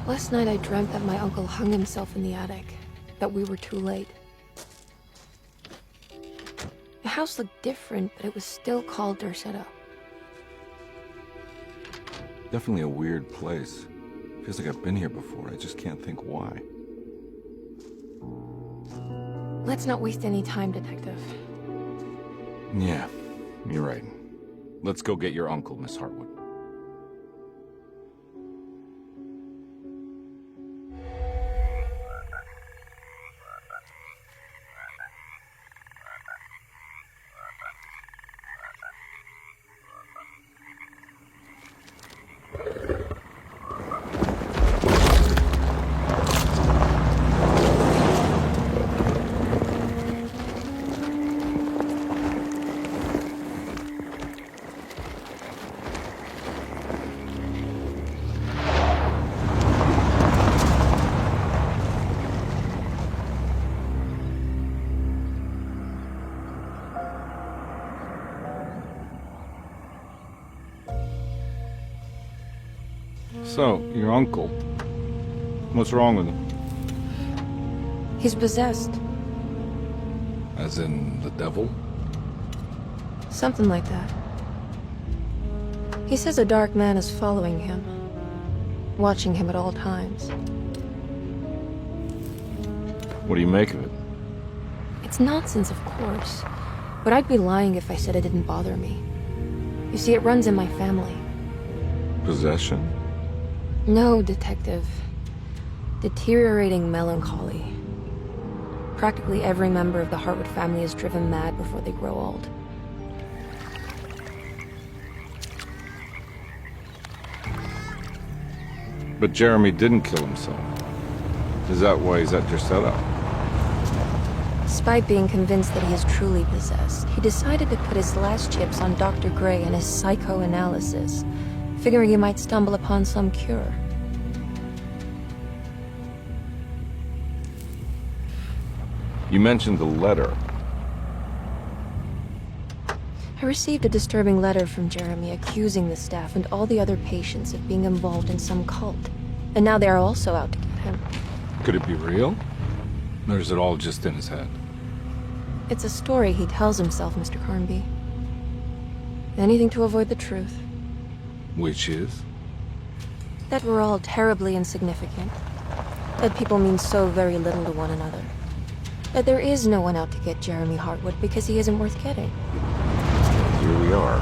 Last night I dreamt that my uncle hung himself in the attic, that we were too late. The house looked different, but it was still called Dorsetto. Definitely a weird place. Feels like I've been here before. I just can't think why. Let's not waste any time, Detective. Yeah, you're right. Let's go get your uncle, Miss Hartwood. So, your uncle. What's wrong with him? He's possessed. As in the devil? Something like that. He says a dark man is following him, watching him at all times. What do you make of it? It's nonsense, of course, but I'd be lying if I said it didn't bother me. You see, it runs in my family. Possession? No, Detective. Deteriorating melancholy. Practically every member of the Hartwood family is driven mad before they grow old. But Jeremy didn't kill himself. Is that why he's at your setup? Despite being convinced that he is truly possessed, he decided to put his last chips on Dr. Gray and his psychoanalysis, figuring he might stumble upon some cure. You mentioned the letter. I received a disturbing letter from Jeremy accusing the staff and all the other patients of being involved in some cult. And now they are also out to get him. Could it be real? Or is it all just in his head? It's a story he tells himself, Mr. Carnby. Anything to avoid the truth. Which is? That we're all terribly insignificant. That people mean so very little to one another. That there is no one out to get Jeremy Hartwood because he isn't worth getting. Here we are.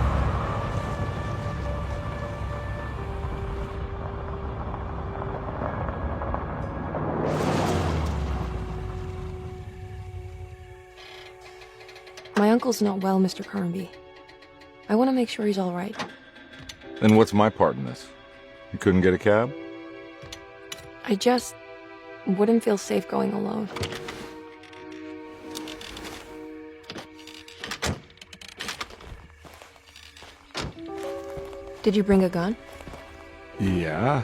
My uncle's not well, Mr. Carnby. I want to make sure he's all right. Then what's my part in this? You couldn't get a cab? I just wouldn't feel safe going alone. Did you bring a gun? Yeah.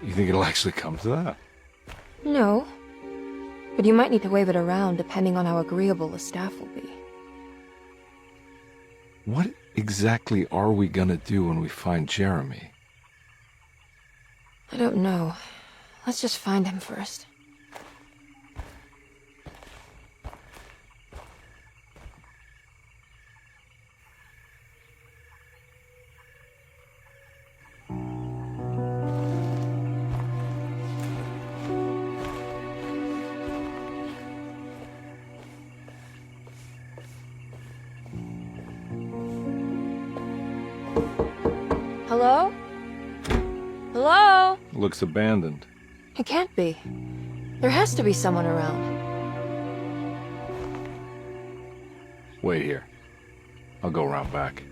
You think it'll actually come to that? No. But you might need to wave it around depending on how agreeable the staff will be. What exactly are we gonna do when we find Jeremy? I don't know. Let's just find him first. Hello? Hello? Looks abandoned. It can't be. There has to be someone around. Wait here. I'll go around back.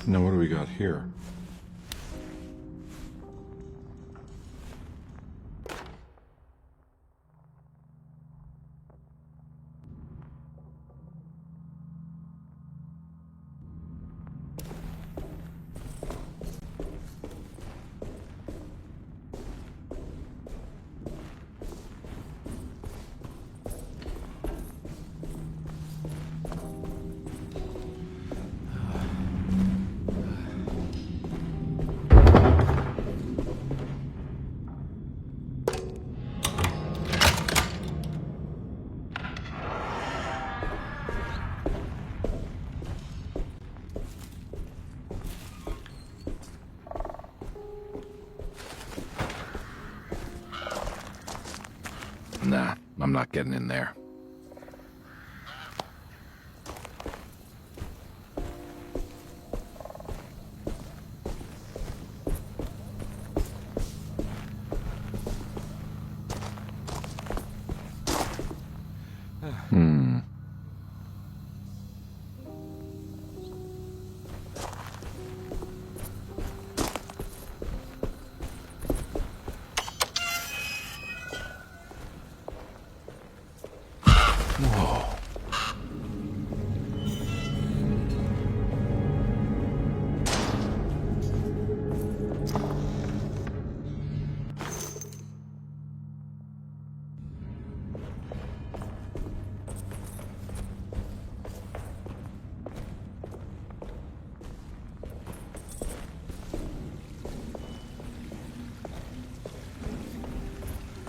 Now what do we got here? Nah, I'm not getting in there.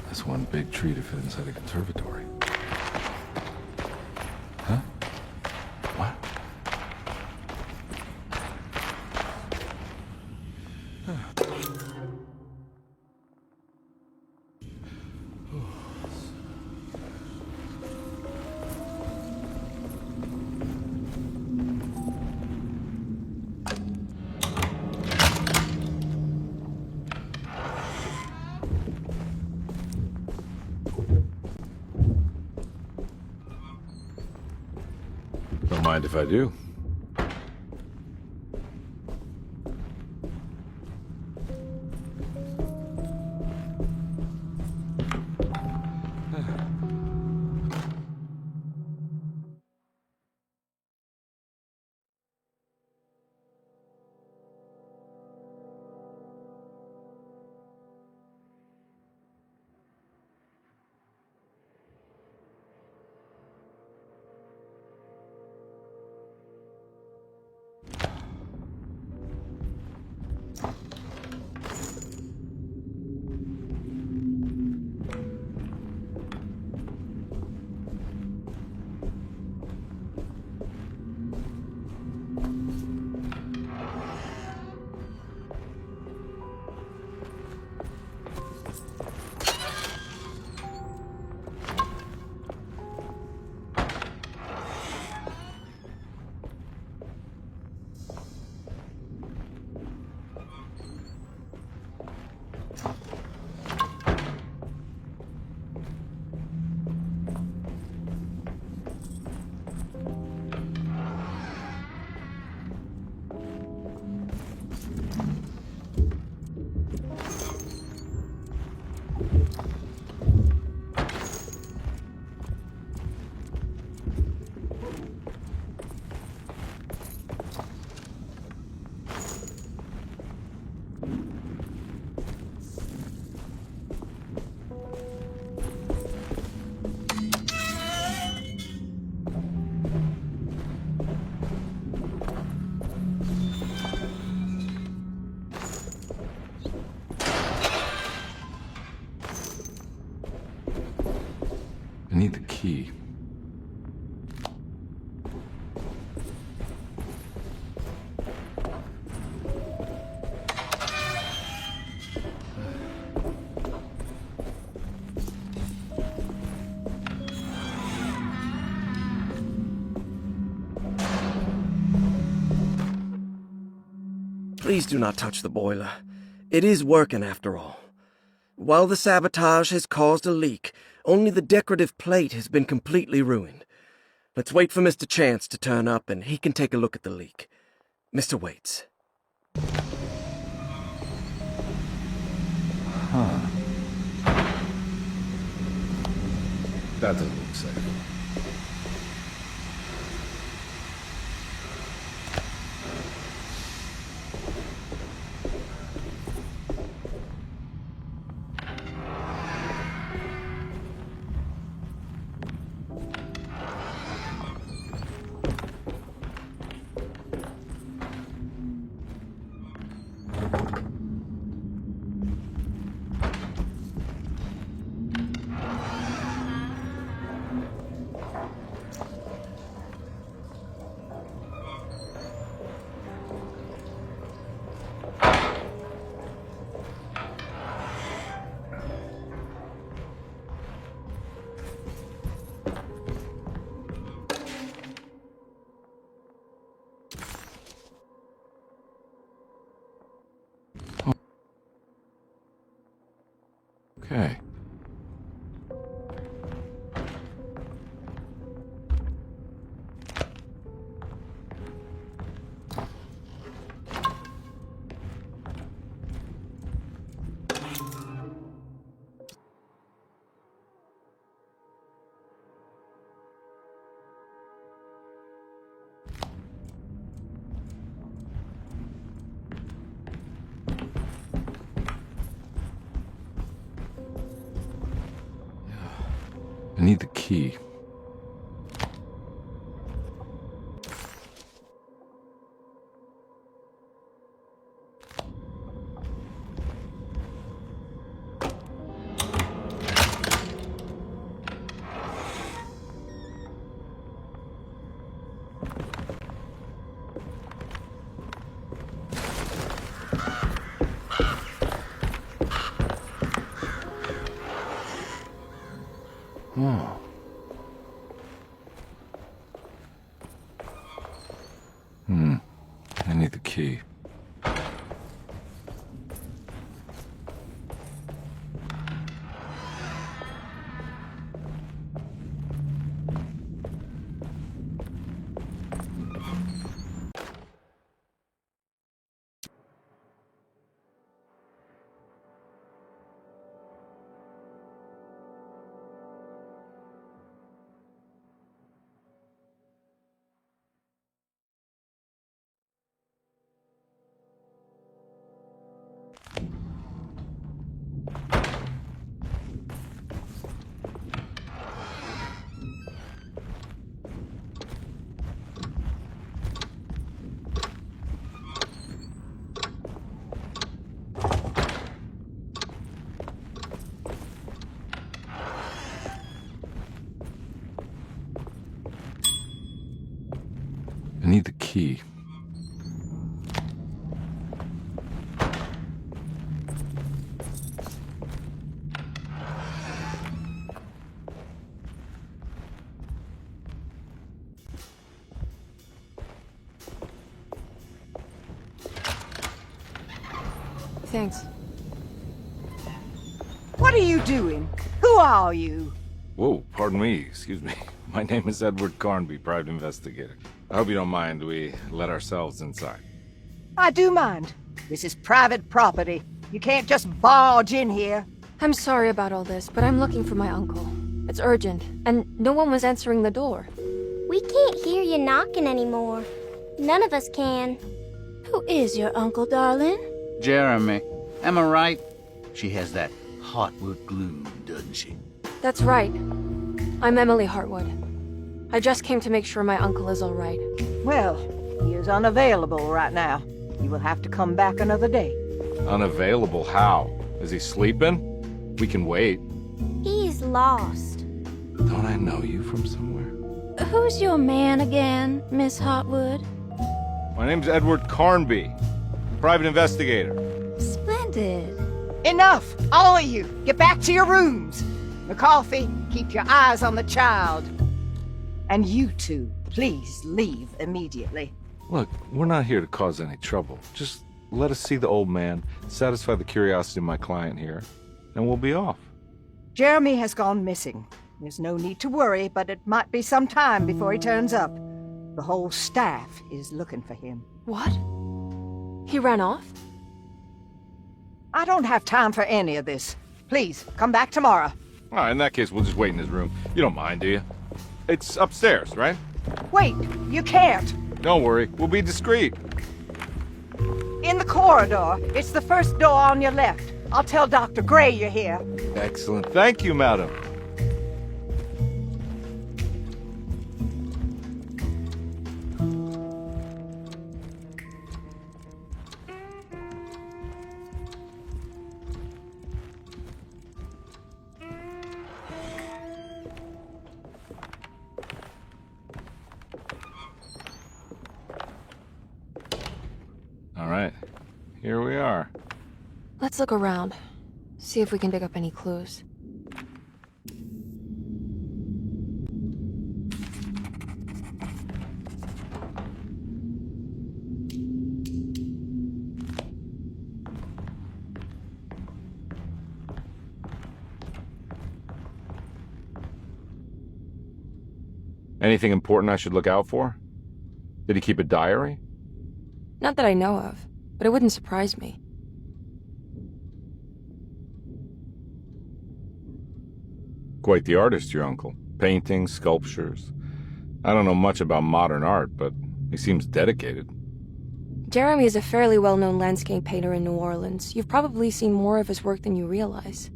That's one big tree to fit inside a conservatory. Huh? What? Don't mind if I do. I need the key. Please do not touch the boiler. It is working after all. While the sabotage has caused a leak, only the decorative plate has been completely ruined. Let's wait for Mr. Chance to turn up and he can take a look at the leak. Mr. Waits. Huh. That doesn't look safe. Okay. I need the key. Oh. I need the key. I need the key. Thanks. What are you doing? Who are you? Whoa, pardon me, excuse me. My name is Edward Carnby, private investigator. I hope you don't mind we let ourselves inside. I do mind. This is private property. You can't just barge in here. I'm sorry about all this, but I'm looking for my uncle. It's urgent, and no one was answering the door. We can't hear you knocking anymore. None of us can. Who is your uncle, darling? Jeremy. Am I right? She has that Hartwood gloom, doesn't she? That's right. I'm Emily Hartwood. I just came to make sure my uncle is all right. Well, he is unavailable right now. You will have to come back another day. Unavailable how? Is he sleeping? We can wait. He's lost. Don't I know you from somewhere? Who's your man again, Miss Hartwood? My name's Edward Carnby, private investigator. Splendid. Enough! All of you! Get back to your rooms! McCarthy, keep your eyes on the child. And you two, please leave immediately. Look, we're not here to cause any trouble. Just let us see the old man, satisfy the curiosity of my client here, and we'll be off. Jeremy has gone missing. There's no need to worry, but it might be some time before he turns up. The whole staff is looking for him. What? He ran off? I don't have time for any of this. Please, come back tomorrow. All right, in that case, we'll just wait in his room. You don't mind, do you? It's upstairs, right? Wait, you can't. Don't worry, we'll be discreet. In the corridor. It's the first door on your left. I'll tell Dr. Gray you're here. Excellent. Thank you, madam. All right, here we are. Let's look around. See if we can pick up any clues. Anything important I should look out for? Did he keep a diary? Not that I know of, but it wouldn't surprise me. Quite the artist, your uncle. Paintings, sculptures. I don't know much about modern art, but he seems dedicated. Jeremy is a fairly well-known landscape painter in New Orleans. You've probably seen more of his work than you realize.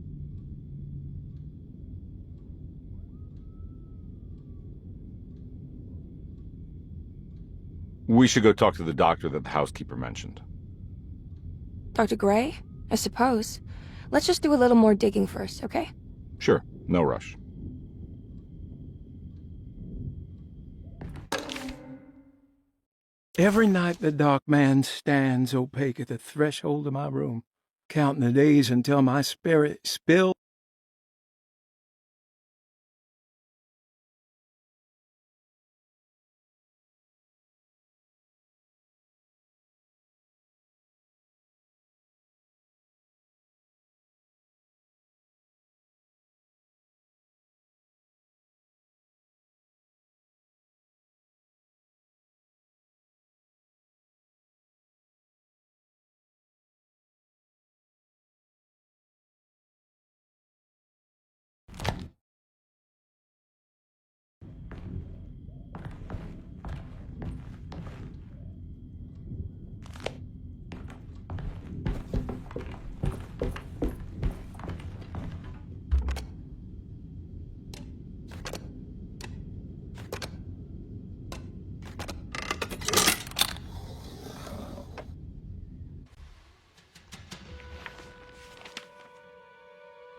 We should go talk to the doctor that the housekeeper mentioned. Dr. Gray? I suppose. Let's just do a little more digging first, okay? Sure, no rush. Every night the dark man stands opaque at the threshold of my room, counting the days until my spirit spills.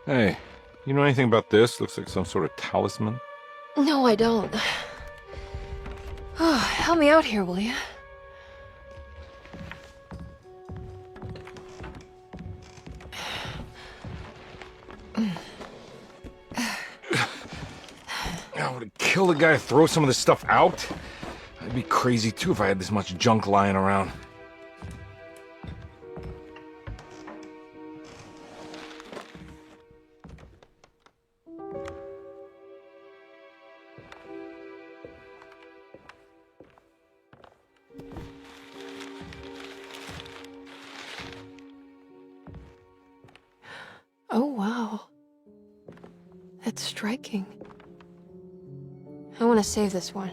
Hey, you know anything about this? Looks like some sort of talisman. No, I don't. Oh, help me out here, will you? I would kill the guy to throw some of this stuff out. I'd be crazy too if I had this much junk lying around. Oh, wow. That's striking. I want to save this one.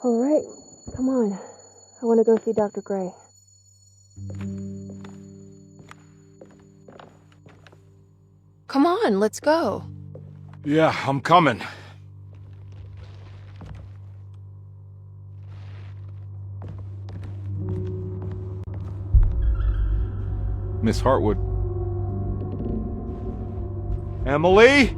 All right, come on. I want to go see Dr. Gray. Come on, let's go. Yeah, I'm coming. Miss Hartwood. Emily?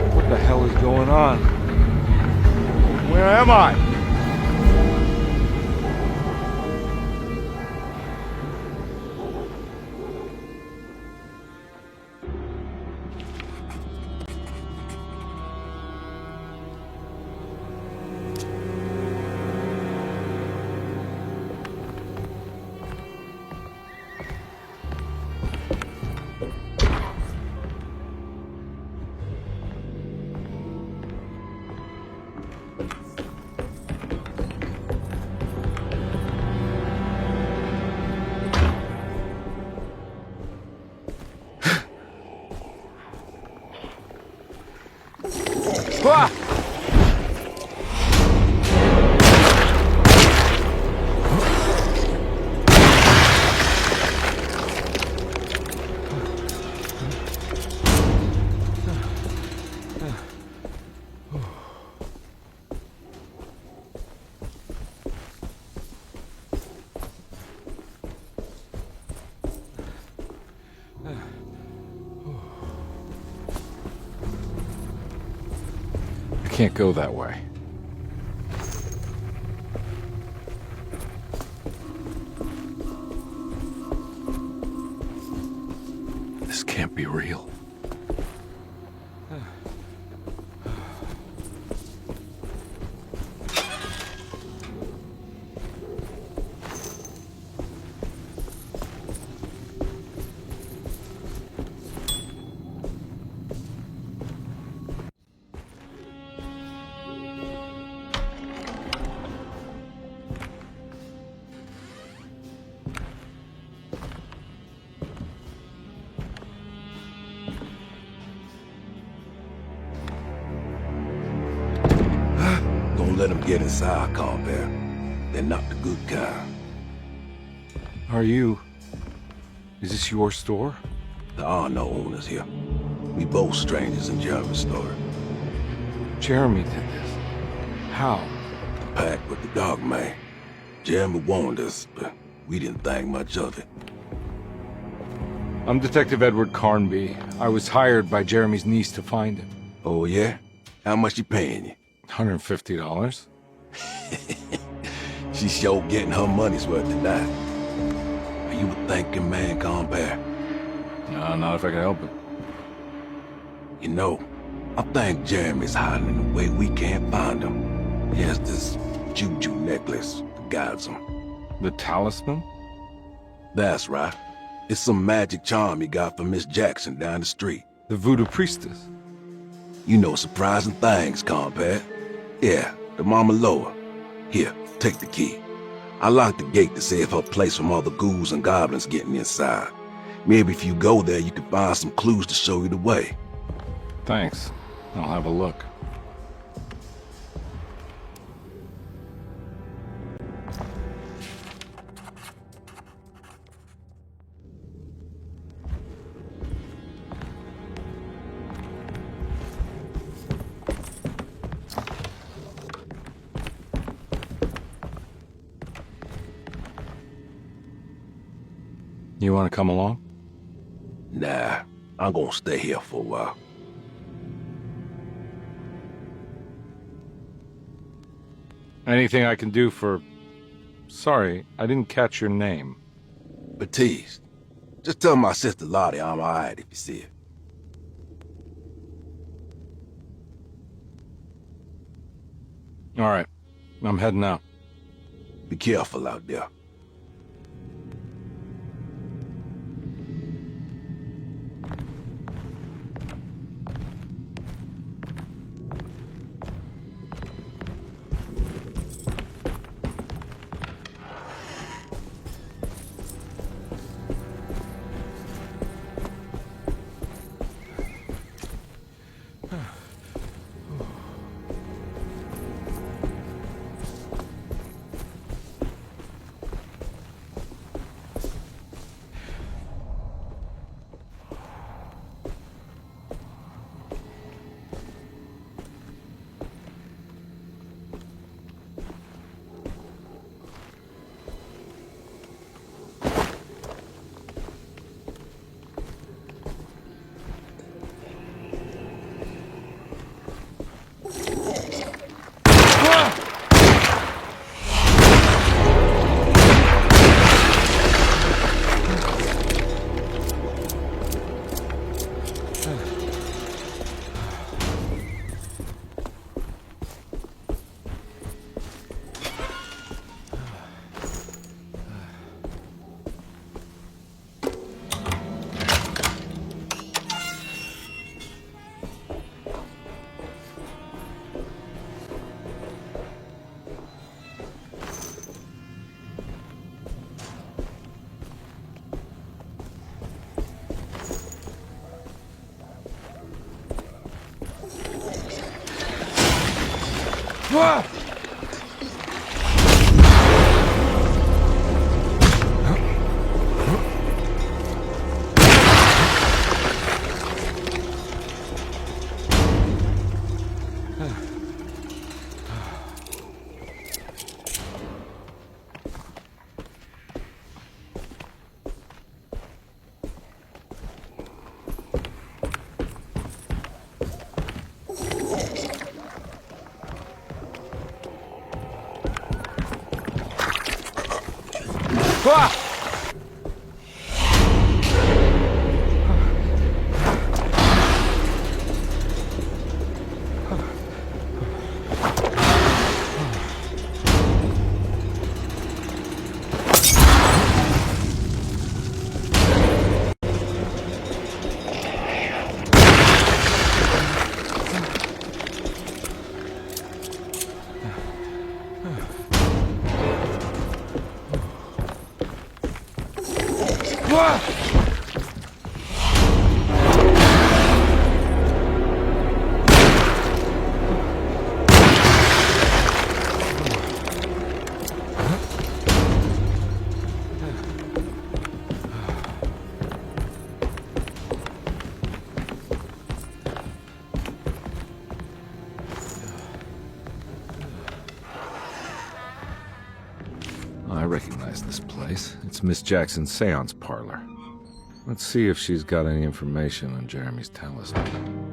What the hell is going on? Where am I? Ah! can't go that way. This can't be real. Don't let them get inside, compare. They're not the good kind. Is this your store? There are no owners here. We both strangers in Jeremy's store. Jeremy did this. How? Packed with the dog man. Jeremy warned us, but we didn't think much of it. I'm Detective Edward Carnby. I was hired by Jeremy's niece to find him. Oh, yeah? How much she paying you? $150. She's sure getting her money's worth tonight. Are you a thinking man, compare? No, not if I can help it. You know, I think Jeremy's hiding in a way we can't find him. He has this juju necklace that guides him. The talisman? That's right. It's some magic charm he got from Miss Jackson down the street. The voodoo priestess? You know surprising things, compare. Yeah, the Mama Loa. Here, take the key. I locked the gate to save her place from all the ghouls and goblins getting inside. Maybe if you go there, you can find some clues to show you the way. Thanks. I'll have a look. You want to come along? Nah, I'm gonna stay here for a while. Anything I can do for... Sorry, I didn't catch your name. Baptiste, just tell my sister Lottie I'm alright if you see her. All right, I'm heading out. Be careful out there. Ah! I recognize this place. It's Miss Jackson's seance parlor. Let's see if she's got any information on Jeremy's talisman.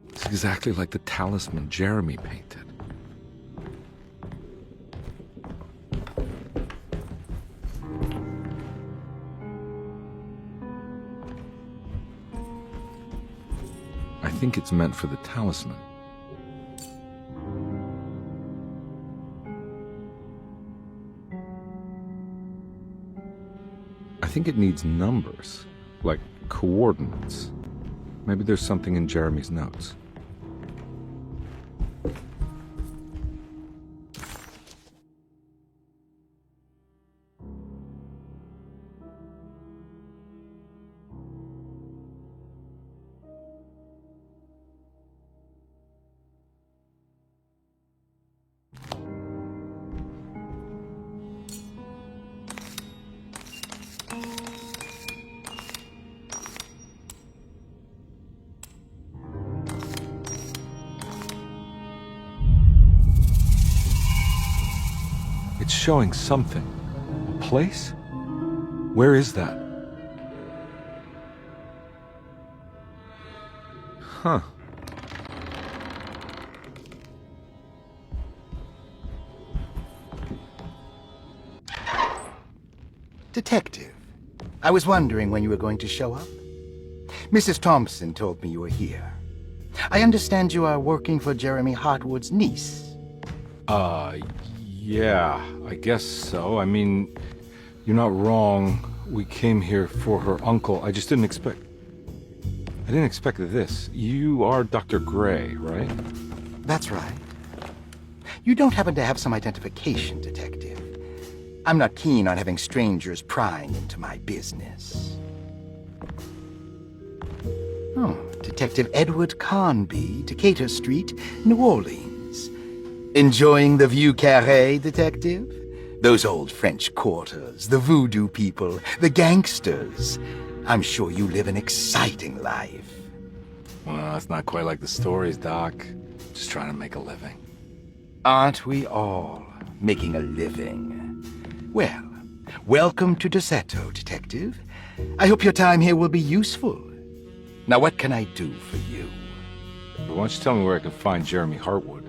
It's exactly like the talisman Jeremy painted. I think it's meant for the talisman. I think it needs numbers, like coordinates. Maybe there's something in Jeremy's notes. It's showing something. A place? Where is that? Huh. Detective, I was wondering when you were going to show up. Mrs. Thompson told me you were here. I understand you are working for Jeremy Hartwood's niece. Yeah, I guess so. I mean, you're not wrong. We came here for her uncle. I just didn't expect this. You are Dr. Gray, right? That's right. You don't happen to have some identification, Detective. I'm not keen on having strangers prying into my business. Oh, Detective Edward Carnby, Decatur Street, New Orleans. Enjoying the Vieux Carré, Detective? Those old French quarters, the voodoo people, the gangsters. I'm sure you live an exciting life. Well, it's not quite like the stories, Doc. Just trying to make a living. Aren't we all making a living? Well, welcome to Deseto, Detective. I hope your time here will be useful. Now, what can I do for you? But why don't you tell me where I can find Jeremy Hartwood?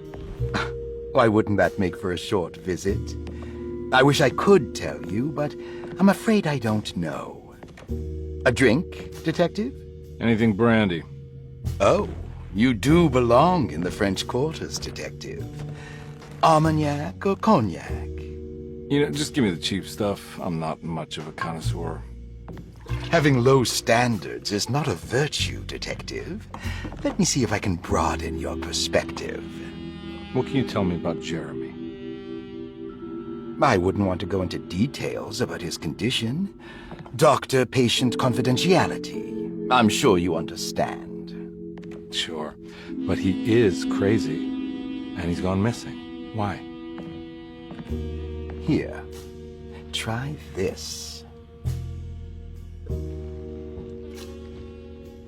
Why wouldn't that make for a short visit? I wish I could tell you, but I'm afraid I don't know. A drink, Detective? Anything brandy. Oh, you do belong in the French quarters, Detective. Armagnac or cognac? You know, just give me the cheap stuff. I'm not much of a connoisseur. Having low standards is not a virtue, Detective. Let me see if I can broaden your perspective. What can you tell me about Jeremy? I wouldn't want to go into details about his condition. Doctor-patient confidentiality. I'm sure you understand. Sure, but he is crazy, and he's gone missing. Why? Here, try this.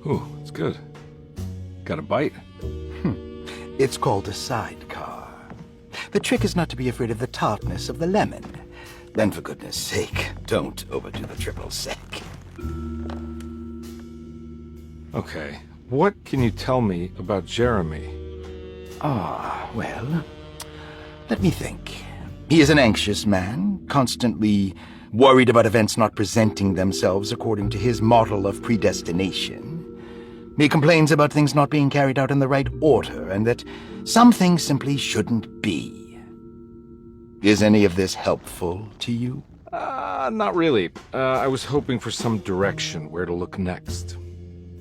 Ooh, it's good. Got a bite? It's called a sidecar. The trick is not to be afraid of the tartness of the lemon. Then for goodness sake, don't overdo the triple sec. Okay, what can you tell me about Jeremy? Well, let me think. He is an anxious man, constantly worried about events not presenting themselves according to his model of predestination. He complains about things not being carried out in the right order, and that some things simply shouldn't be. Is any of this helpful to you? Not really. I was hoping for some direction where to look next.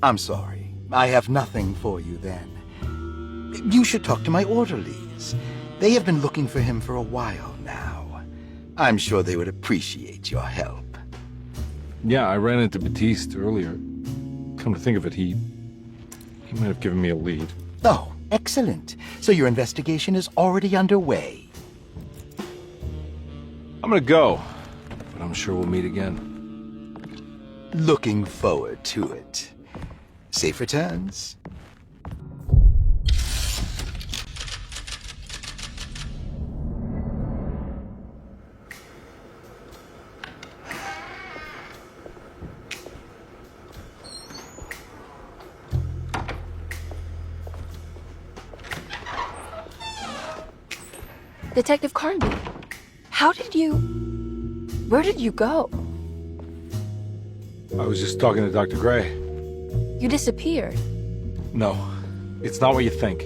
I'm sorry. I have nothing for you then. You should talk to my orderlies. They have been looking for him for a while now. I'm sure they would appreciate your help. Yeah, I ran into Batiste earlier. Come to think of it, he might have given me a lead. Oh, excellent. So your investigation is already underway. I'm gonna go, but I'm sure we'll meet again. Looking forward to it. Safe returns. Detective Carnby, where did you go? I was just talking to Dr. Gray. You disappeared. No, it's not what you think.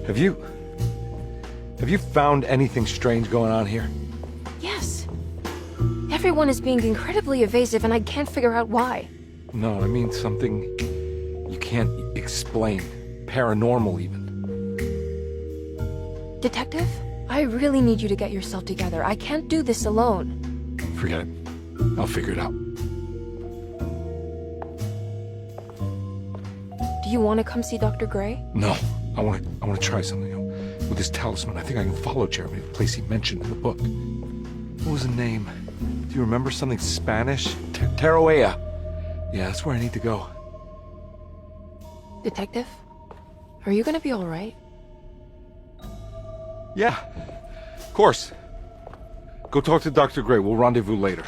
Have you found anything strange going on here? Yes. Everyone is being incredibly evasive and I can't figure out why. No, I mean something you can't explain. Paranormal, even. Detective, I really need you to get yourself together. I can't do this alone. Forget it. I'll figure it out. Do you want to come see Dr. Gray? No, I want to try something. With this talisman, I think I can follow Jeremy to the place he mentioned in the book. What was the name? Do you remember something Spanish? Tarawea. Yeah, that's where I need to go. Detective, are you gonna be all right? Yeah, of course. Go talk to Dr. Gray. We'll rendezvous later.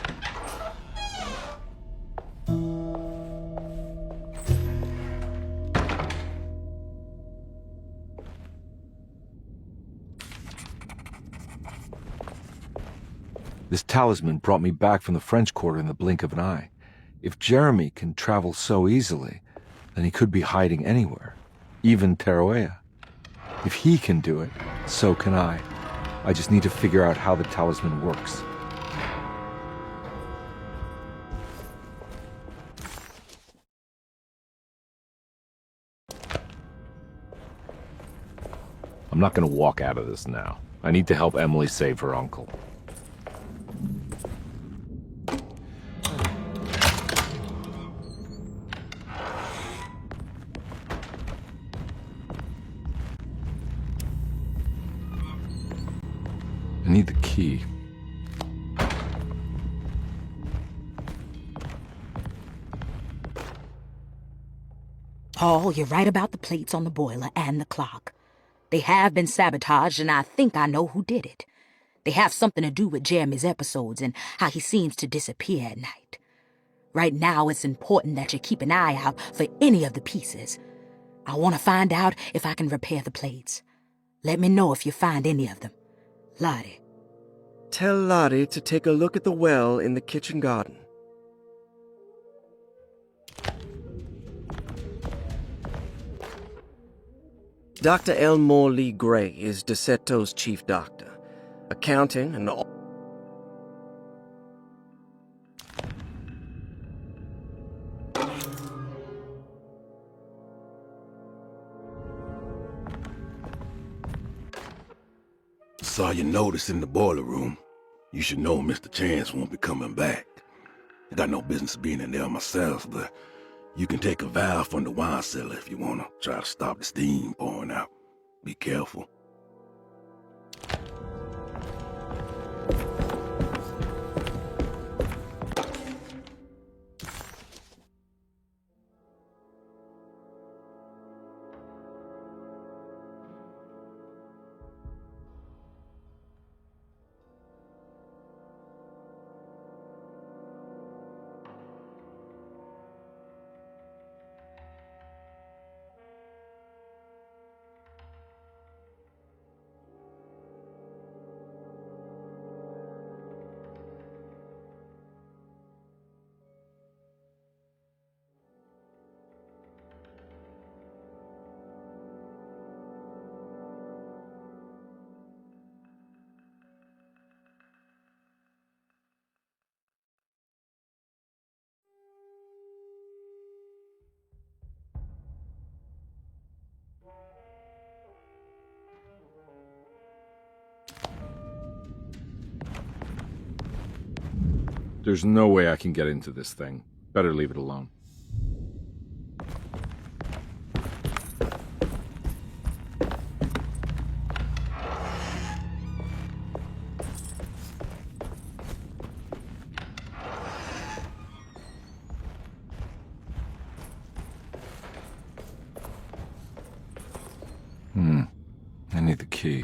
This talisman brought me back from the French Quarter in the blink of an eye. If Jeremy can travel so easily, then he could be hiding anywhere, even Tarawea. If he can do it, so can I. I just need to figure out how the talisman works. I'm not going to walk out of this now. I need to help Emily save her uncle. I need the key. Paul, you're right about the plates on the boiler and the clock. They have been sabotaged, and I think I know who did it. They have something to do with Jeremy's episodes and how he seems to disappear at night. Right now, it's important that you keep an eye out for any of the pieces. I want to find out if I can repair the plates. Let me know if you find any of them. Lottie. Tell Lottie to take a look at the well in the kitchen garden. Dr. Elmore Lee Gray is DeSeto's chief doctor. Accounting and all. Saw your notice in the boiler room. You should know Mr. Chance won't be coming back. I got no business being in there myself, but you can take a valve from the wine cellar if you want to try to stop the steam pouring out. Be careful. There's no way I can get into this thing. Better leave it alone. I need the key.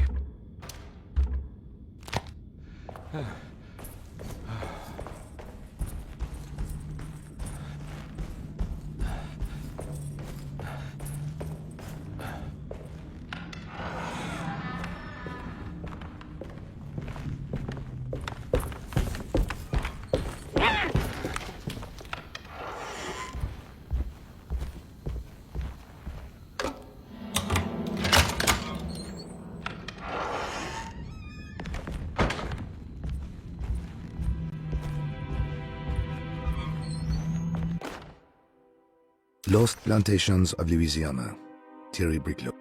Lost Plantations of Louisiana, Thierry Briclot.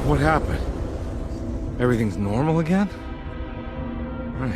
What happened? Everything's normal again? Right.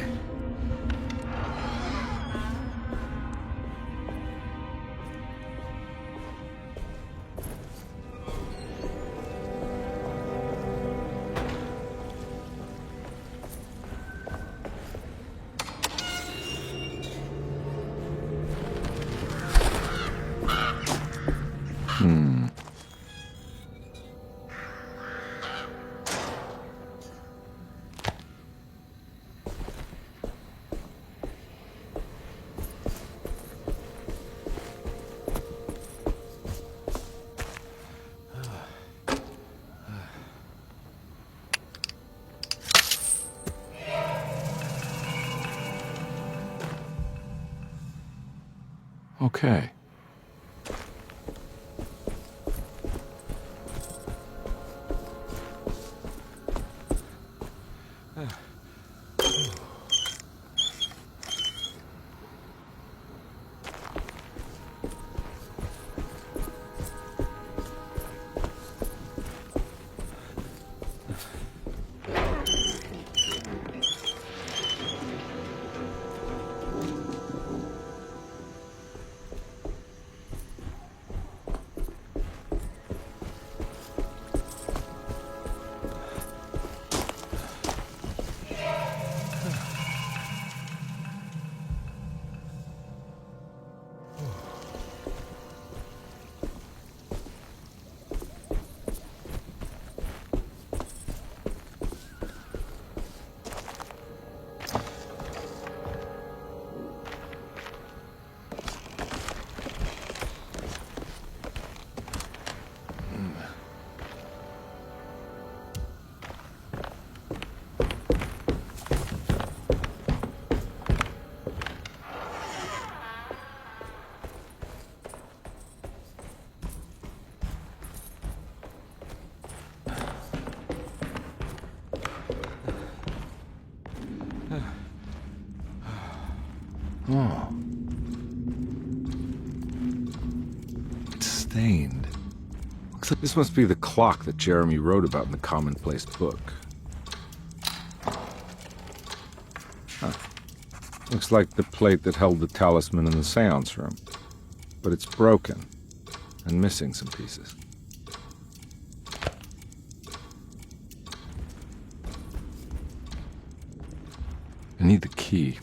Okay. Oh. It's stained. Looks like this must be the clock that Jeremy wrote about in the commonplace book. Huh. Looks like the plate that held the talisman in the seance room. But it's broken and missing some pieces. I need the key.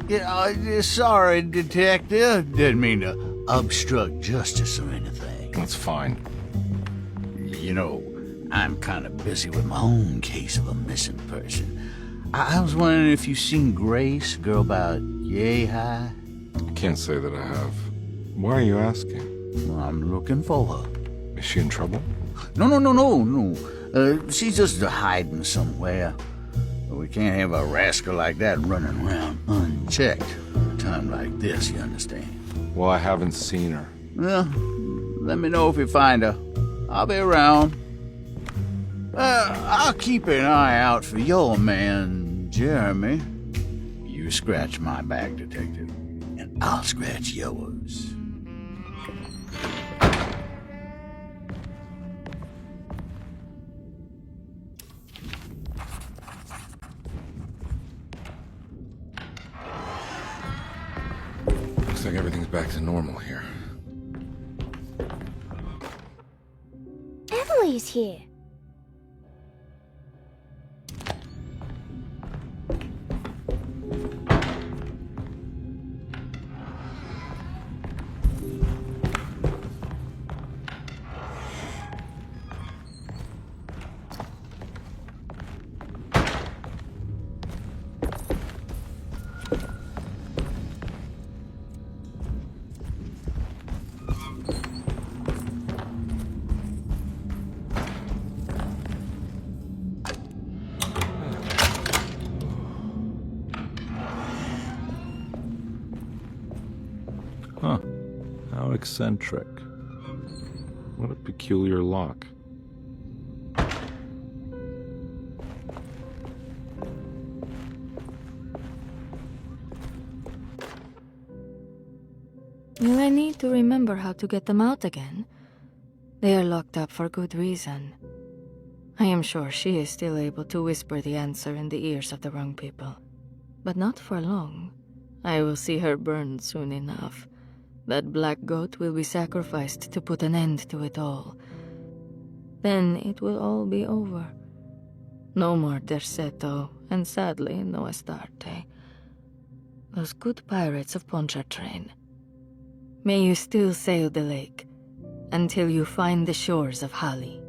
Yeah, sorry, Detective. Didn't mean to obstruct justice or anything. That's fine. You know, I'm kind of busy with my own case of a missing person. I was wondering if you've seen Grace, a girl about yay high? I can't say that I have. Why are you asking? Well, I'm looking for her. Is she in trouble? No. She's just hiding somewhere. We can't have a rascal like that running around unchecked at a time like this, you understand? Well, I haven't seen her. Well, let me know if you find her. I'll be around. I'll keep an eye out for your man, Jeremy. You scratch my back, Detective, and I'll scratch yours. Looks like everything's back to normal here. Emily's here. Huh. How eccentric. What a peculiar lock. Will I need to remember how to get them out again? They are locked up for good reason. I am sure she is still able to whisper the answer in the ears of the wrong people. But not for long. I will see her burned soon enough. That black goat will be sacrificed to put an end to it all. Then it will all be over. No more Terceto, and sadly, no Astarte. Those good pirates of Pontchartrain. May you still sail the lake, until you find the shores of Hali.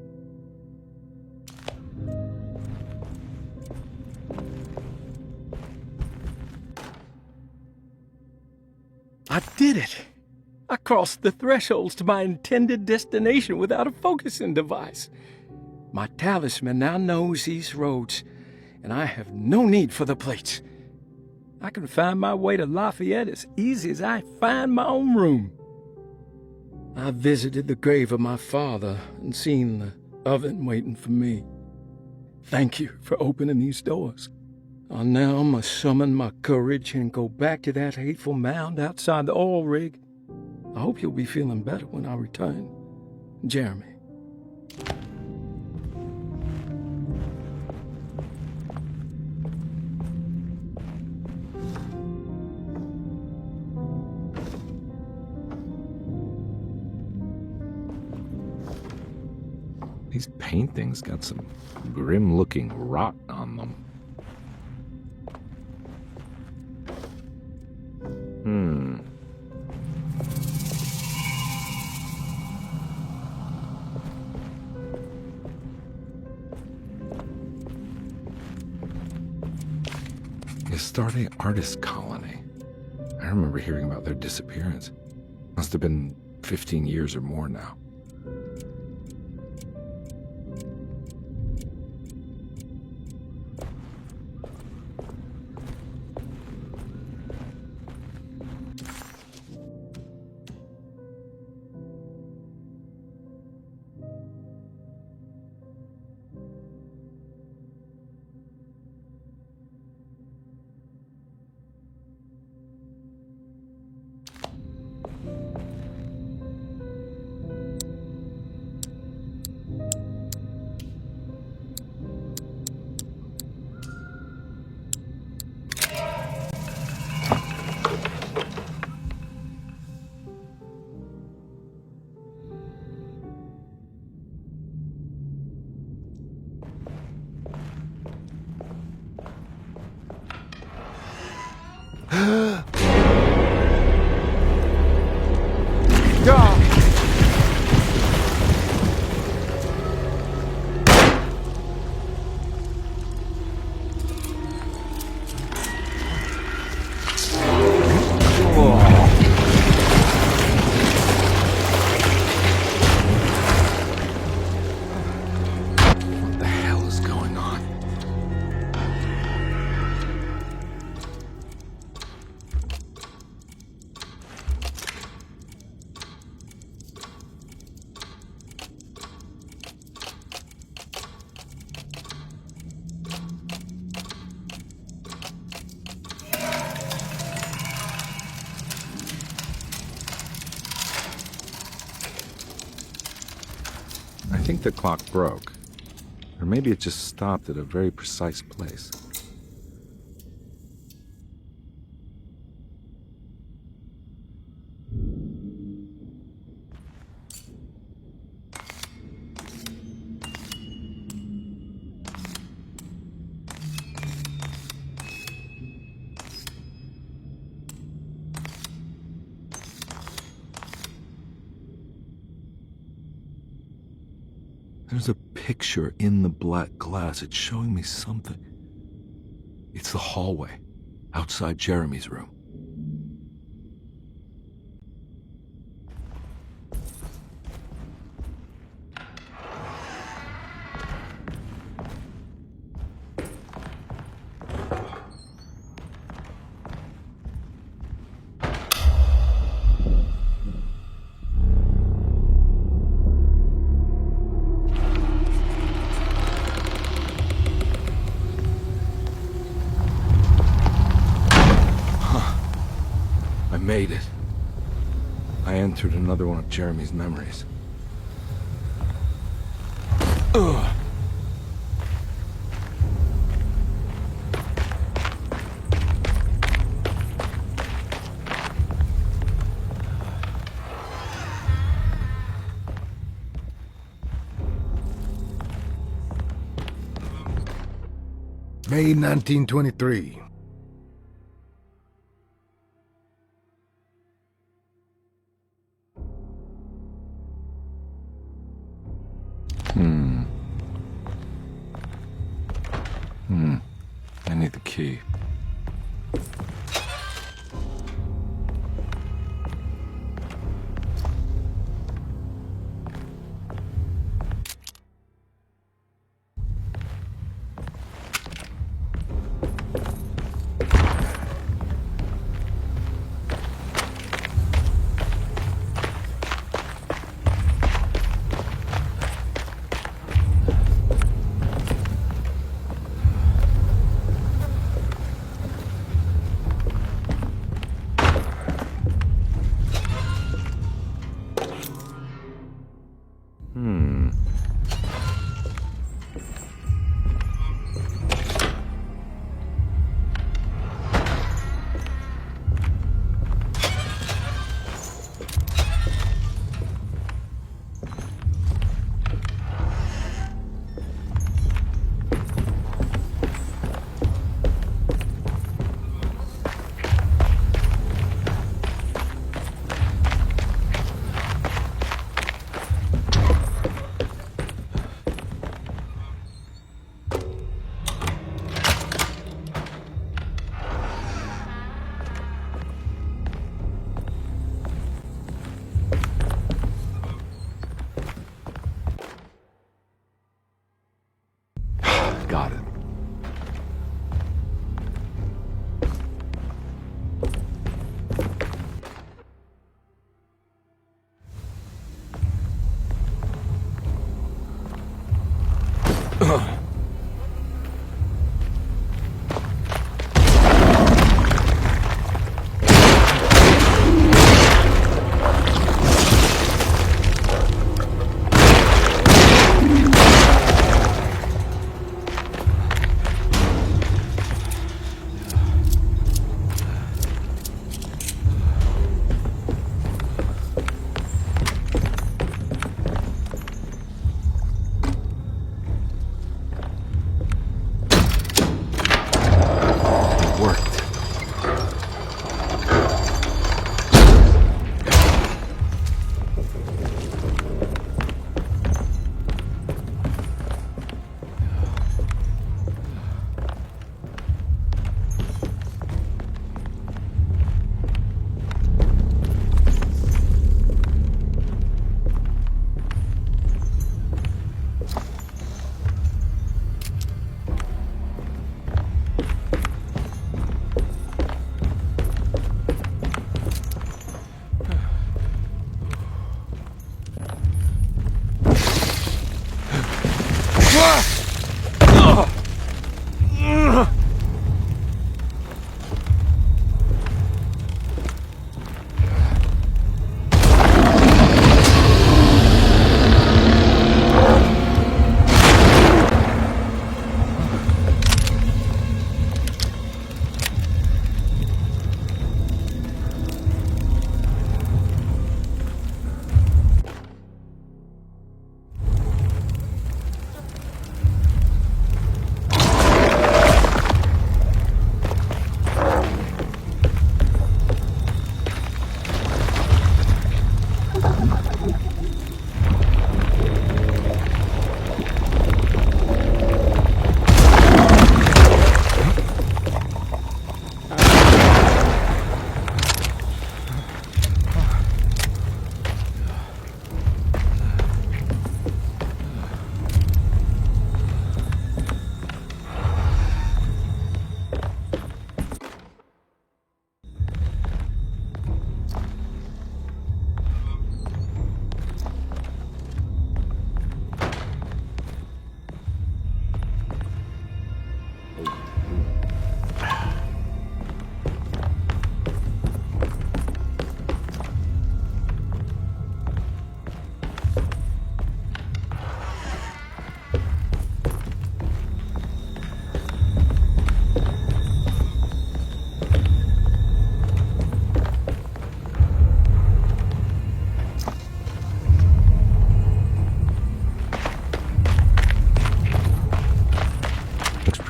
I did it! I crossed the thresholds to my intended destination without a focusing device. My talisman now knows these roads, and I have no need for the plates. I can find my way to Lafayette as easy as I find my own room. I visited the grave of my father and seen the oven waiting for me. Thank you for opening these doors. I now must summon my courage and go back to that hateful mound outside the oil rig. I hope you'll be feeling better when I return. Jeremy. These paintings got some grim-looking rot on them. Astarte Artist Colony. I remember hearing about their disappearance. Must have been 15 years or more now. What the hell is going on? I think the clock broke. Or maybe it just stopped at a very precise place. There's a picture in the black glass. It's showing me something. It's the hallway outside Jeremy's room. I made it. I entered another one of Jeremy's memories. Ugh. May 1923. I need the key.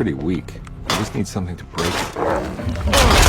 pretty weak. I just need something to break it.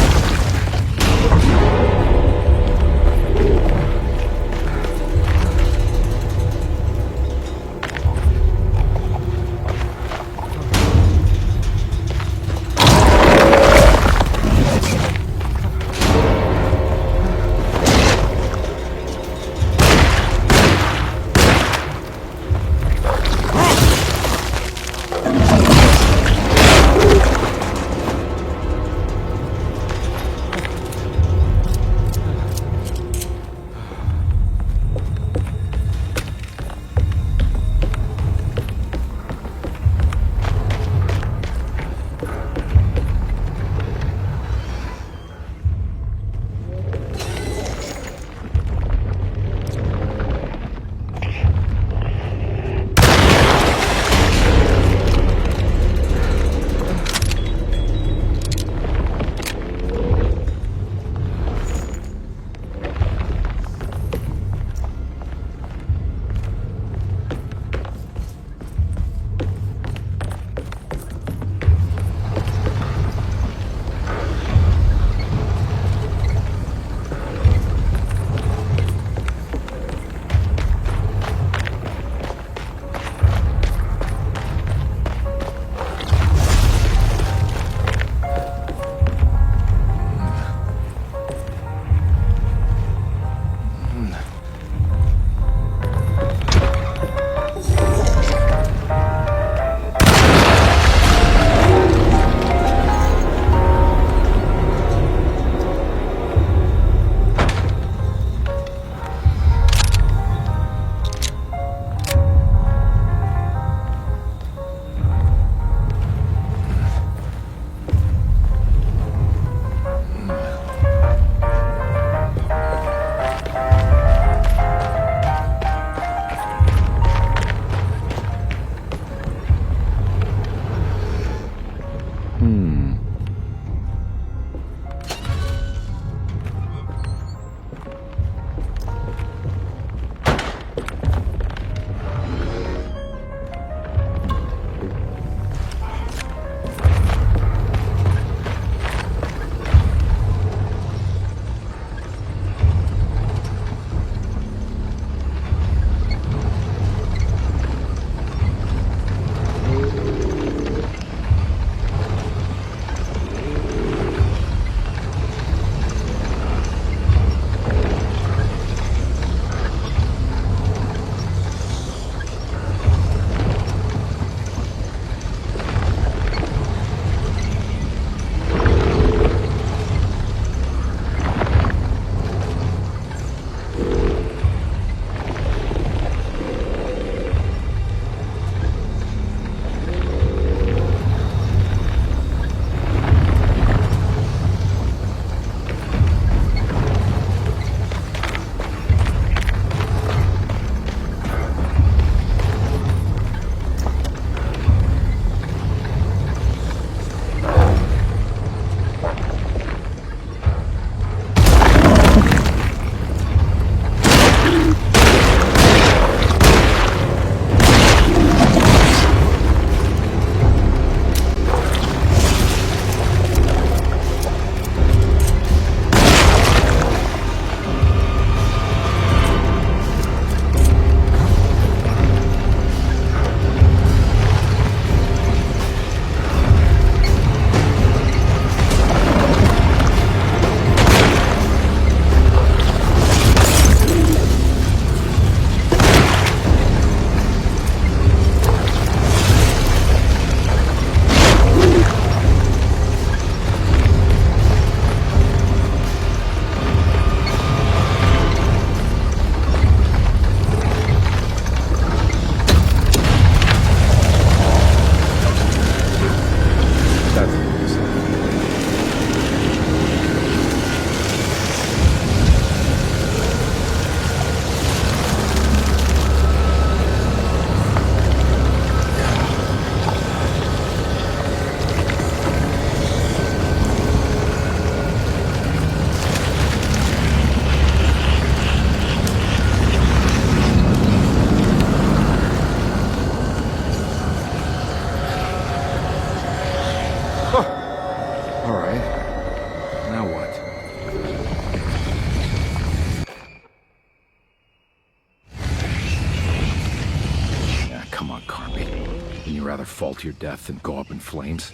rather fall to your death than go up in flames?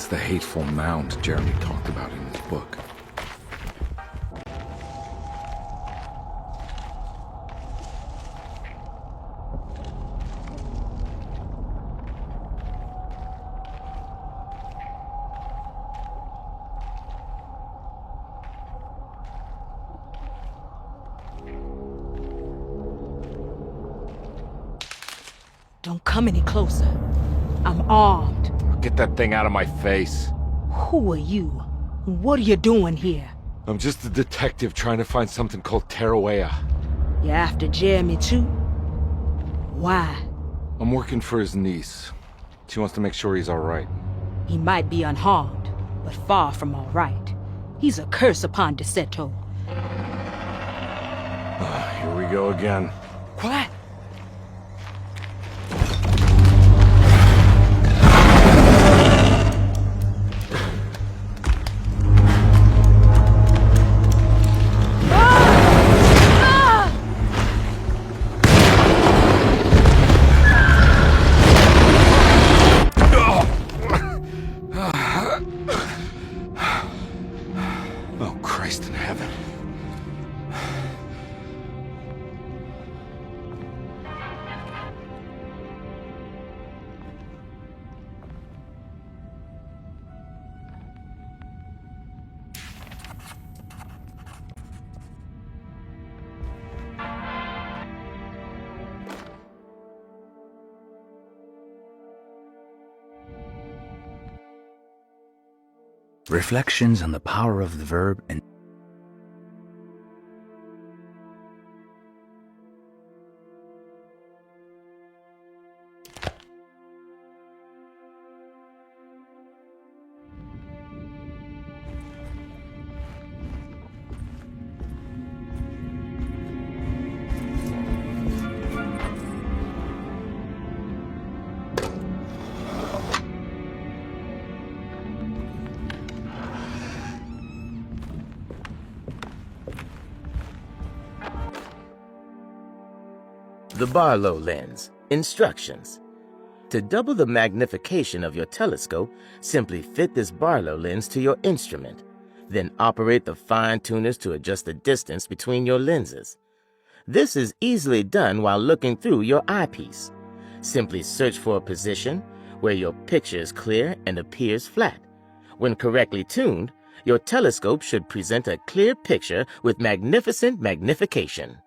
The hateful mound Jeremy talked about in his book. Don't come any closer. I'm armed. Get that thing out of my face. Who are you? What are you doing here? I'm just a detective trying to find something called Teruea. You after Jeremy too? Why? I'm working for his niece. She wants to make sure he's alright. He might be unharmed, but far from alright. He's a curse upon Deseto. Here we go again. What? Oh, Christ in heaven. Reflections on the power of the verb and The Barlow lens. Instructions. To double the magnification of your telescope, simply fit this Barlow lens to your instrument. Then operate the fine tuners to adjust the distance between your lenses. This is easily done while looking through your eyepiece. Simply search for a position where your picture is clear and appears flat. When correctly tuned, your telescope should present a clear picture with magnificent magnification.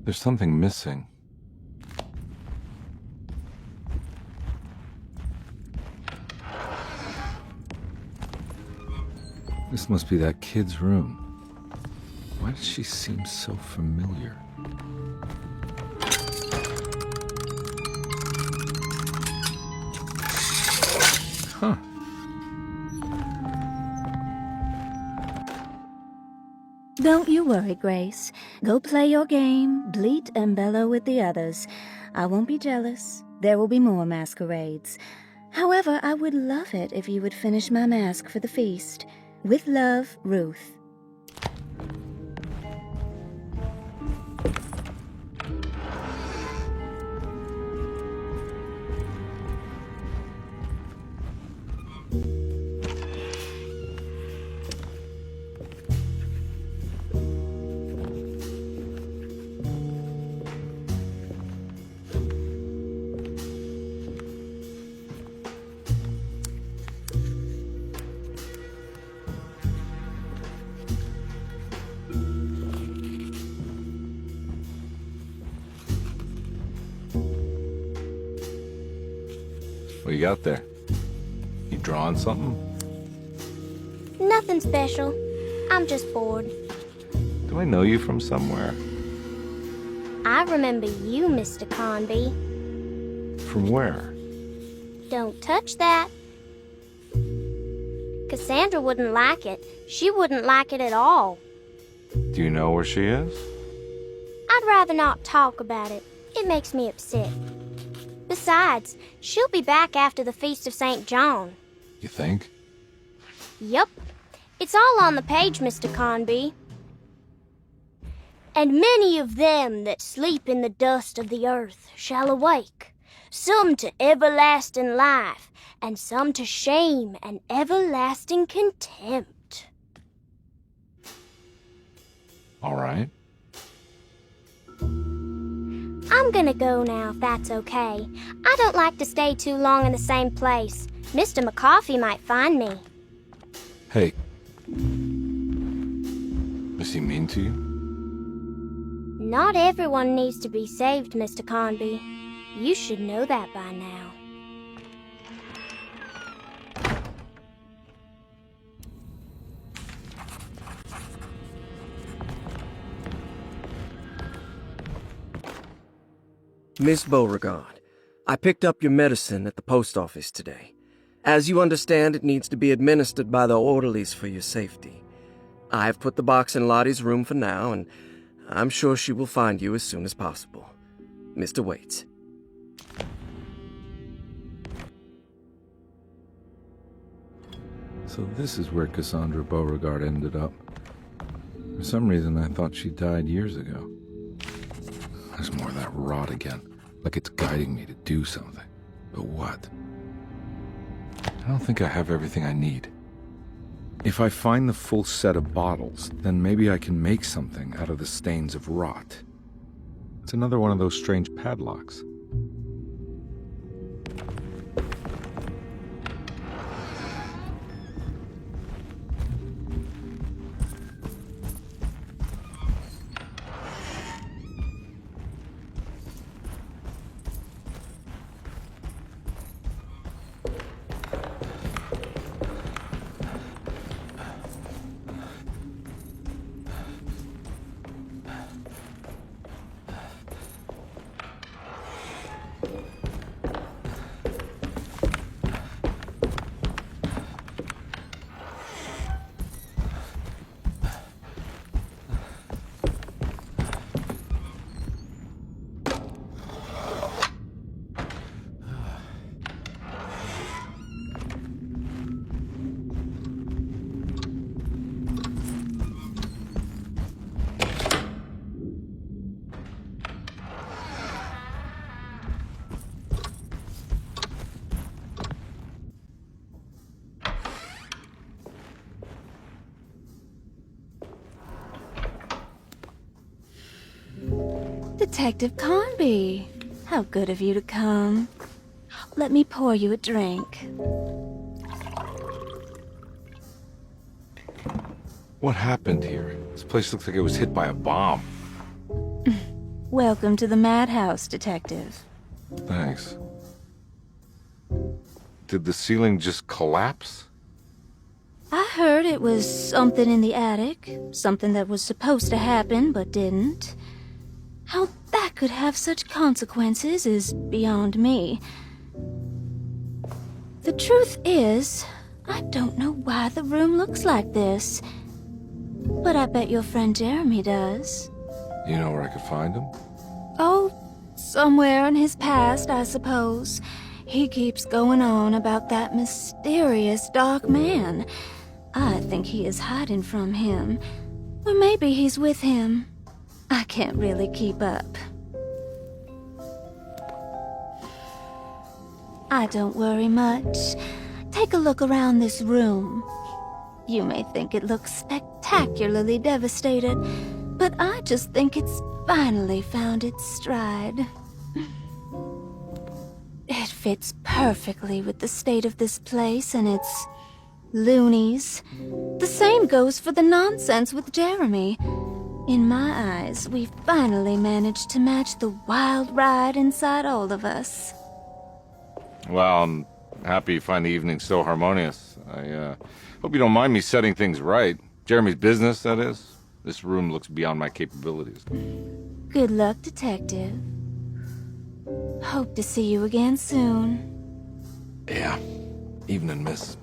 There's something missing. This must be that kid's room. Why does she seem so familiar? Huh. Don't you worry, Grace. Go play your game, bleat and bellow with the others. I won't be jealous. There will be more masquerades. However, I would love it if you would finish my mask for the feast. With love, Ruth. What you got there? You drawing something? Nothing special. I'm just bored. Do I know you from somewhere? I remember you, Mr. Conby. From where? Don't touch that. Cassandra wouldn't like it. She wouldn't like it at all. Do you know where she is? I'd rather not talk about it. It makes me upset. Besides, she'll be back after the Feast of St. John. You think? Yup. It's all on the page, Mr. Conby. And many of them that sleep in the dust of the earth shall awake, some to everlasting life, and some to shame and everlasting contempt. All right. I'm gonna go now, if that's okay. I don't like to stay too long in the same place. Mr. McCoffey might find me. Hey. Is he mean to you? Not everyone needs to be saved, Mr. Conby. You should know that by now. Miss Beauregard, I picked up your medicine at the post office today. As you understand, it needs to be administered by the orderlies for your safety. I have put the box in Lottie's room for now, and I'm sure she will find you as soon as possible. Mr. Waits. So this is where Cassandra Beauregard ended up. For some reason, I thought she died years ago. There's more of that rot again, like it's guiding me to do something. But what? I don't think I have everything I need. If I find the full set of bottles, then maybe I can make something out of the stains of rot. It's another one of those strange padlocks. Detective Conby, how good of you to come. Let me pour you a drink. What happened here? This place looks like it was hit by a bomb. Welcome to the madhouse, Detective. Thanks. Did the ceiling just collapse? I heard it was something in the attic, something that was supposed to happen but didn't. How that could have such consequences is beyond me. The truth is, I don't know why the room looks like this. But I bet your friend Jeremy does. You know where I could find him? Oh, somewhere in his past, I suppose. He keeps going on about that mysterious dark man. I think he is hiding from him. Or maybe he's with him. I can't really keep up. I don't worry much. Take a look around this room. You may think it looks spectacularly devastated, but I just think it's finally found its stride. It fits perfectly with the state of this place and its loonies. The same goes for the nonsense with Jeremy. In my eyes, we've finally managed to match the wild ride inside all of us. Well, I'm happy you find the evening so harmonious. I hope you don't mind me setting things right. Jeremy's business, that is. This room looks beyond my capabilities. Good luck, Detective. Hope to see you again soon. Yeah. Evening, miss.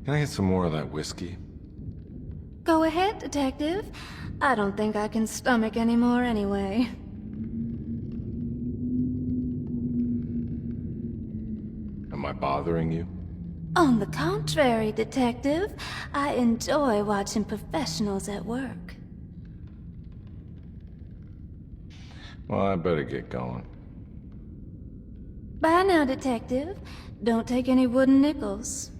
Can I get some more of that whiskey? Go ahead, Detective. I don't think I can stomach any more anyway. Am I bothering you? On the contrary, Detective. I enjoy watching professionals at work. Well, I better get going. Bye now, Detective. Don't take any wooden nickels.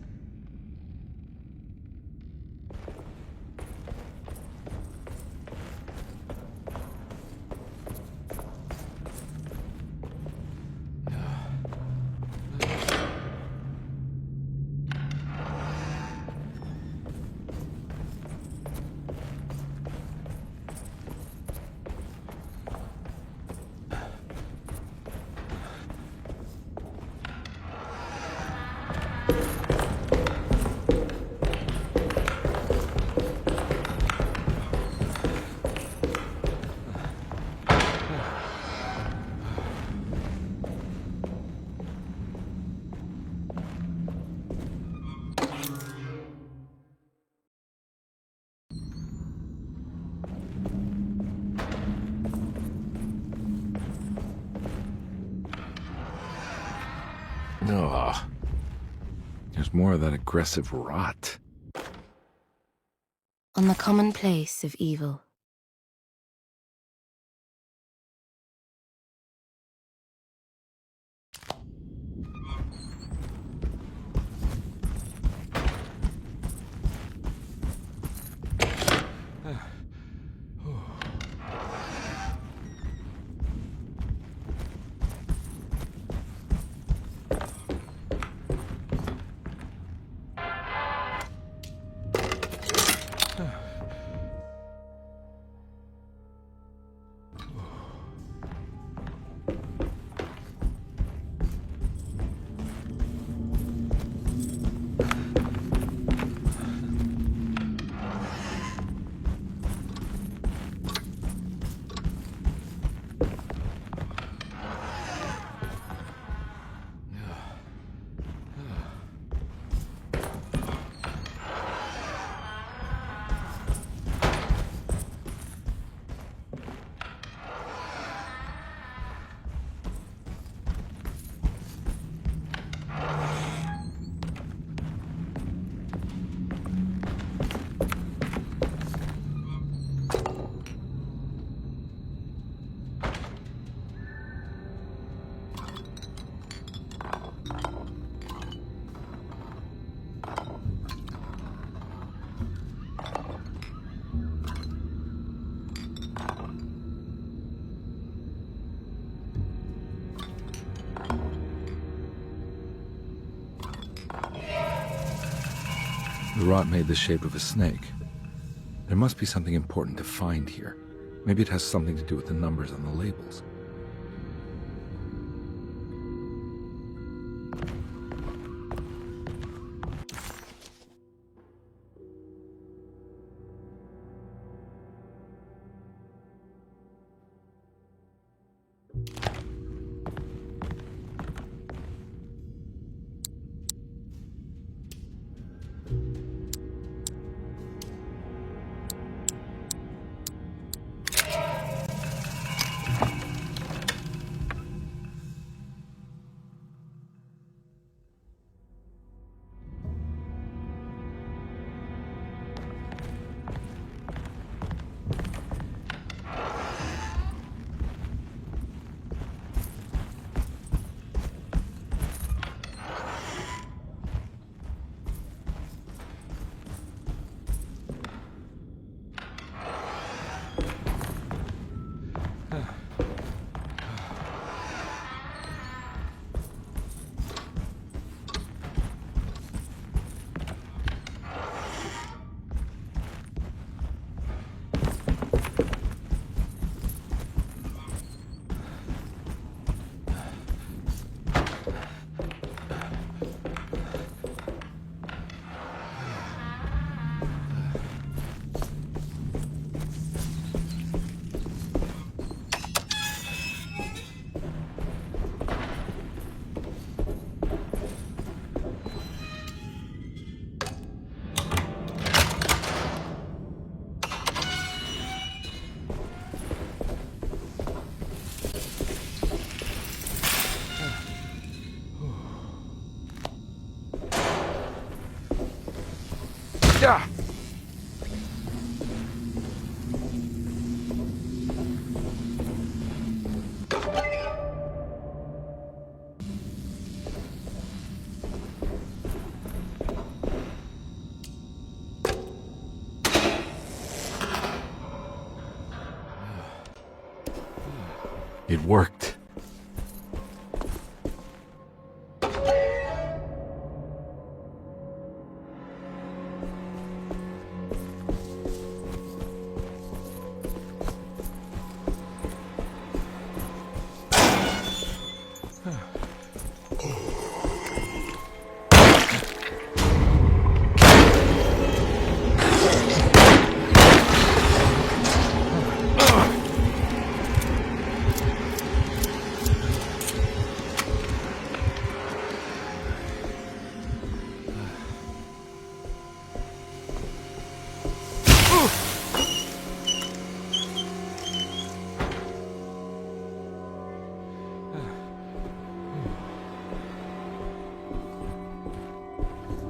Ugh. There's more of that aggressive rot. On the commonplace of evil. The rot made the shape of a snake. There must be something important to find here. Maybe it has something to do with the numbers on the labels. Yeah. It worked.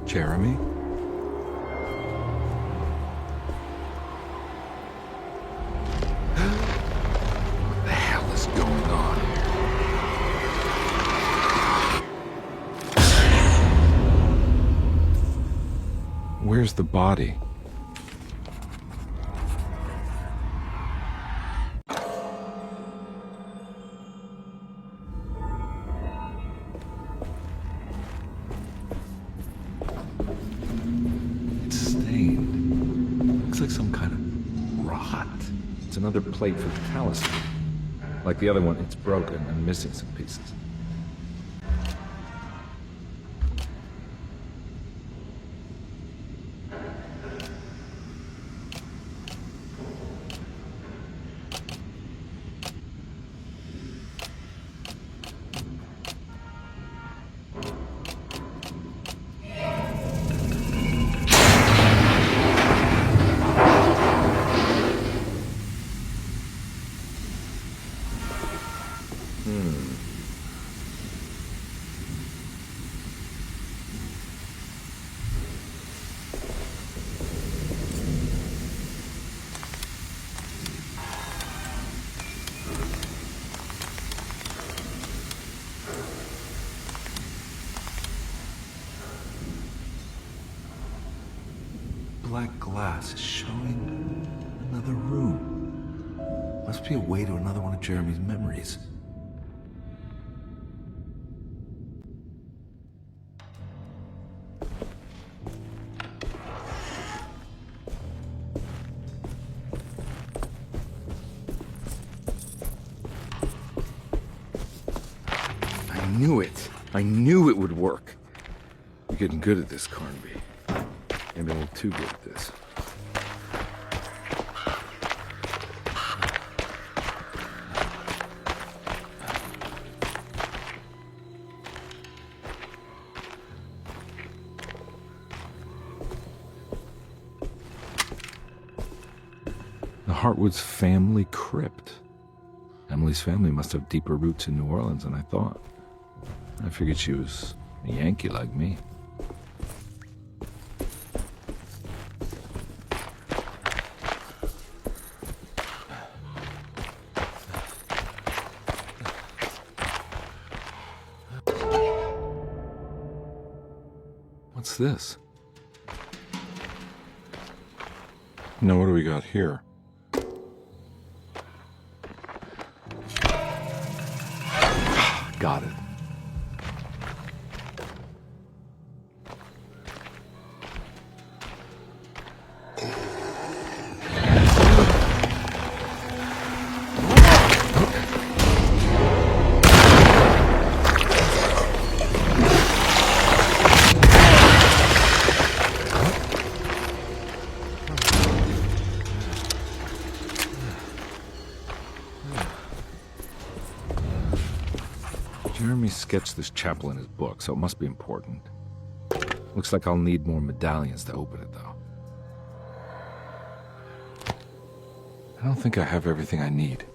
Jeremy? What the hell is going on here? Where's the body? Another plate for the talisman. Like the other one, it's broken and missing some pieces. Black glass is showing another room. Must be a way to another one of Jeremy's memories. knew it. I knew it would work. You're getting good at this, Carnby. Maybe a little too good at this. The Hartwood's family crypt. Emily's family must have deeper roots in New Orleans than I thought. I figured she was a Yankee like me. What's this? Now, what do we got here? Got it. Jeremy sketched this chapel in his book, so it must be important. Looks like I'll need more medallions to open it, though. I don't think I have everything I need.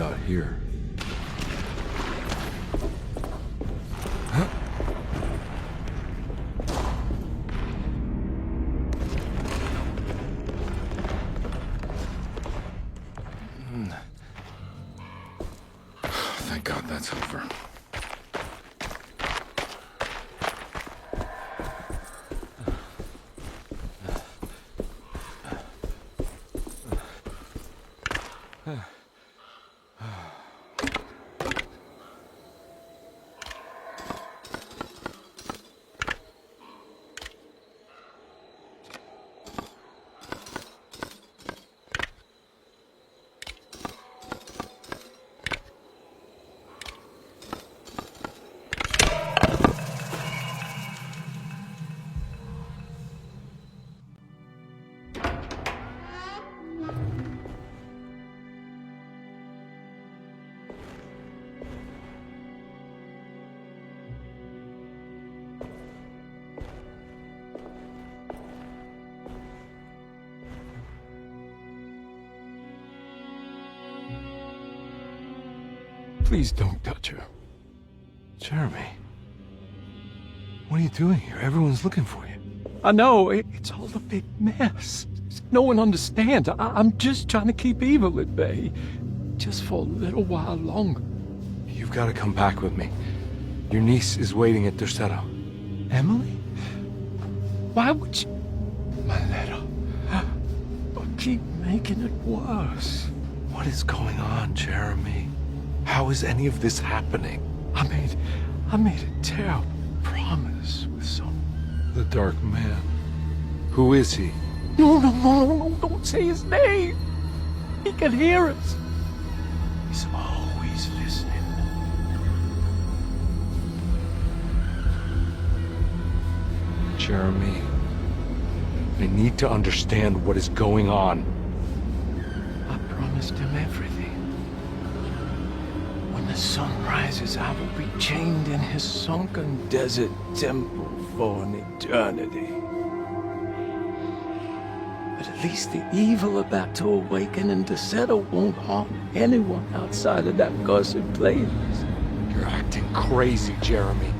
got here? Thank God that's over. Please don't touch her. Jeremy, what are you doing here? Everyone's looking for you. I know, it's all a big mess. No one understands. I'm just trying to keep evil at bay. Just for a little while longer. You've got to come back with me. Your niece is waiting at Tercero. Emily? Why would you... My letter. But keep making it worse. What is going on, Jeremy? How is any of this happening? I made a terrible promise with someone. The Dark Man. Who is he? No, don't say his name. He can hear us. He's always listening. Jeremy, I need to understand what is going on. I promise promised him everything. When the sun rises, I will be chained in his sunken desert temple for an eternity. But at least the evil about to awaken and to settle won't harm anyone outside of that cursed place. You're acting crazy, Jeremy.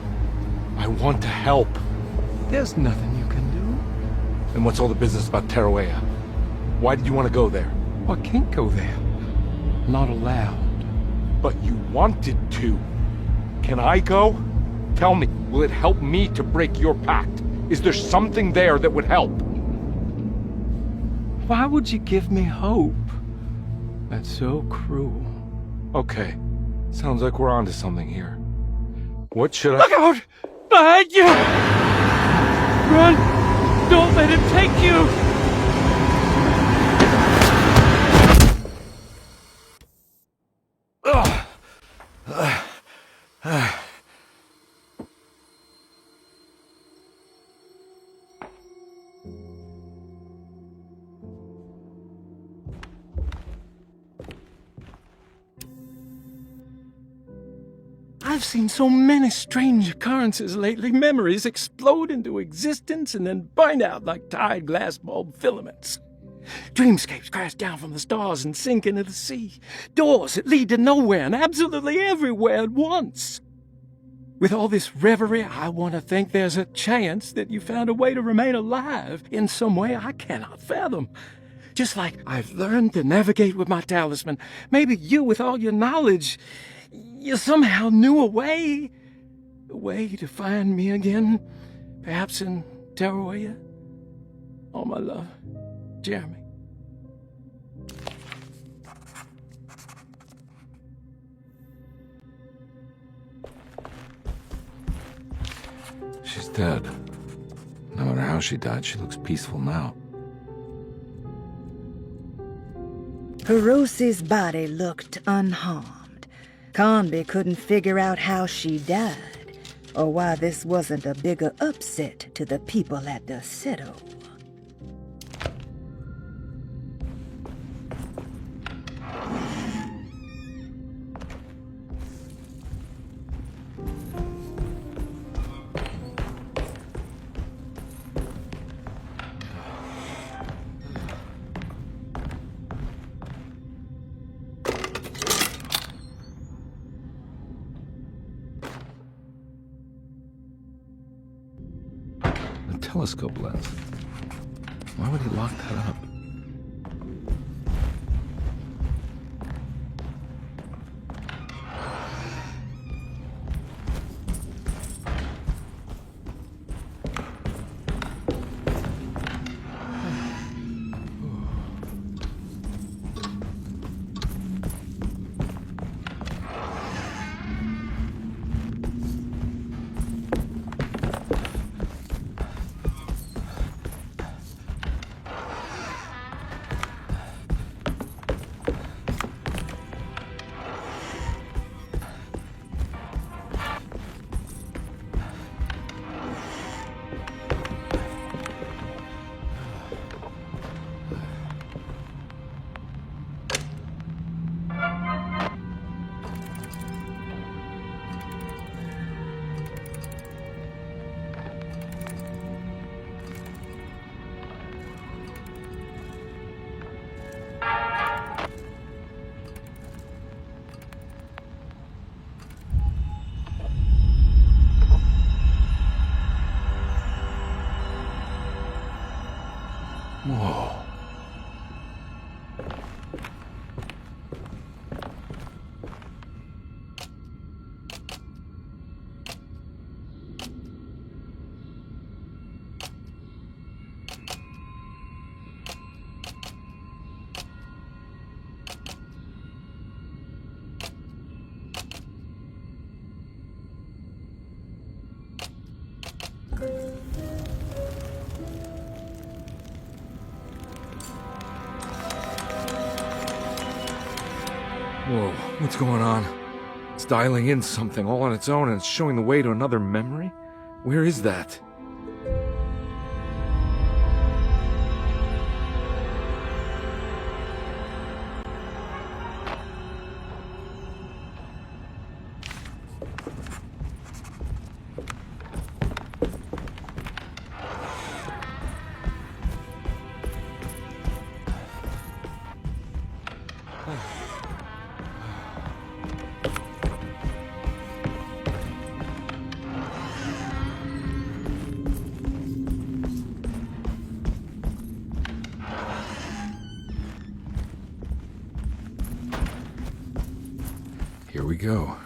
I want to help. There's nothing you can do. And what's all the business about Tarawea? Why did you want to go there? I can't go there. Not allowed. But you wanted to. Can I go? Tell me, will it help me to break your pact? Is there something there that would help? Why would you give me hope? That's so cruel. Okay. Sounds like we're onto something here. What should I— Look out! Behind you! Run! Don't let him take you! I've seen so many strange occurrences lately. Memories explode into existence and then burn out like tired glass bulb filaments. Dreamscapes crash down from the stars and sink into the sea. Doors that lead to nowhere and absolutely everywhere at once. With all this reverie, I want to think there's a chance that you found a way to remain alive in some way I cannot fathom. Just like I've learned to navigate with my talisman. Maybe you, with all your knowledge, you somehow knew a way to find me again. Perhaps in Tarawea. All my love, Jeremy. She's dead. No matter how she died, she looks peaceful now. Hirosi's body looked unharmed. Conby couldn't figure out how she died, or why this wasn't a bigger upset to the people at the Citadel. Telescope lens. Why would he lock that up? Whoa. Whoa, what's going on? It's dialing in something all on its own and it's showing the way to another memory? Where is that? Here we go.